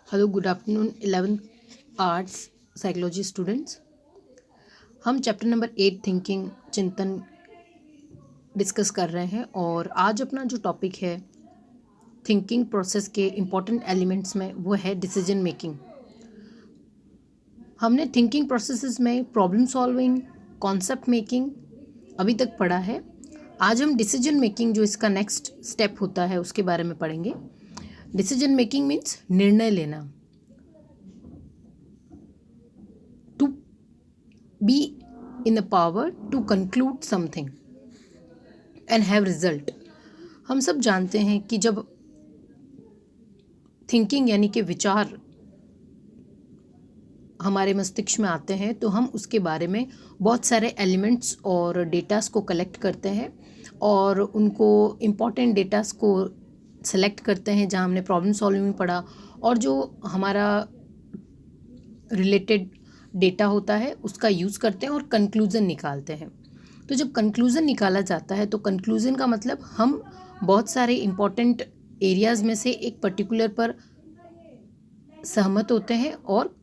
Hello, good afternoon 11th arts psychology students. हम chapter number 8 thinking चिंतन discuss कर रहे हैं और आज अपना जो टॉपिक है थिंकिंग प्रोसेस के इम्पॉर्टेंट एलिमेंट्स में वो है डिसीजन मेकिंग। हमने थिंकिंग प्रोसेसेस में प्रॉब्लम सॉल्विंग, कॉन्सेप्ट मेकिंग अभी तक पढ़ा है। आज हम डिसीजन मेकिंग जो इसका नेक्स्ट स्टेप होता है उसके बारे में पढ़ेंगे। डिसीजन मेकिंग मीन्स निर्णय लेना, to be in a power to conclude something and have result. हम सब जानते हैं कि जब थिंकिंग यानी कि विचार हमारे मस्तिष्क में आते हैं तो हम उसके बारे में बहुत सारे एलिमेंट्स और डेटास को कलेक्ट करते हैं और उनको इम्पॉर्टेंट डेटास को सेलेक्ट करते हैं जहां हमने प्रॉब्लम सॉल्विंग में पढ़ा, और जो हमारा रिलेटेड डेटा होता है उसका यूज़ करते हैं और कंक्लूज़न निकालते हैं। तो जब कंक्लूज़न निकाला जाता है तो कंक्लूज़न का मतलब हम बहुत सारे इम्पॉर्टेंट एरियाज़ में से एक पर्टिकुलर पर सहमत होते हैं और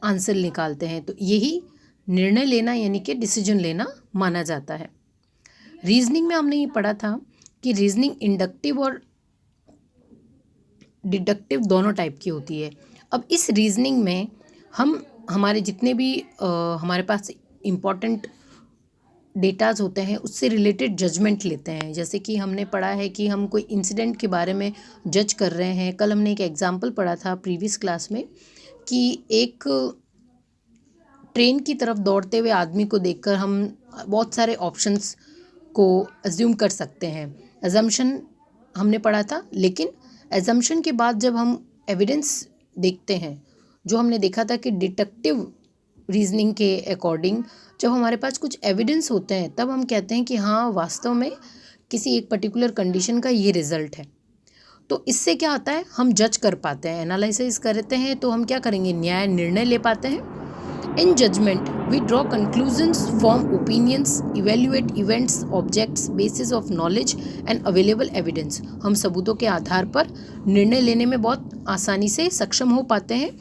आंसर निकालते हैं। तो यही निर्णय लेना यानी कि डिसीजन लेना माना जाता है। रीजनिंग में हमने ये पढ़ा था कि रीजनिंग इंडक्टिव और डिडक्टिव दोनों टाइप की होती है। अब इस रीजनिंग में हम हमारे जितने भी हमारे पास इम्पॉर्टेंट डेटाज होते हैं उससे रिलेटेड जजमेंट लेते हैं। जैसे कि हमने पढ़ा है कि हम कोई इंसिडेंट के बारे में जज कर रहे हैं। कल हमने एक एग्जांपल पढ़ा था प्रीवियस क्लास में कि एक ट्रेन की तरफ दौड़ते हुए आदमी को देखकर हम बहुत सारे ऑप्शंस को अज्यूम कर सकते हैं। अजम्पशन हमने पढ़ा था, लेकिन अजम्पशन के बाद जब हम एविडेंस देखते हैं, जो हमने देखा था कि डिडक्टिव रीजनिंग के अकॉर्डिंग जब हमारे पास कुछ एविडेंस होते हैं तब हम कहते हैं कि हाँ, वास्तव में किसी एक पर्टिकुलर कंडीशन का ये रिजल्ट है। तो इससे क्या होता है, हम जज कर पाते हैं, एनालिसिस करते हैं, तो हम क्या करेंगे, न्याय निर्णय ले पाते हैं। In judgment, we draw conclusions, form opinions, evaluate events, objects, basis of knowledge and available evidence. हम सबूतों के आधार पर निर्णय लेने में बहुत आसानी से सक्षम हो पाते हैं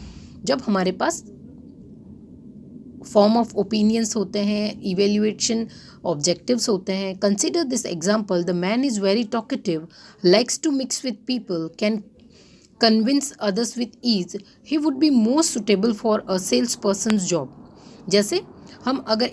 जब हमारे पास फॉर्म ऑफ ओपिनियंस होते हैं, इवेल्युएशन ऑब्जेक्टिव्स होते हैं। Consider this example, the man is very talkative, likes to mix with people, can convince others with ease, he would be most suitable for a salesperson's job. जैसे हम अगर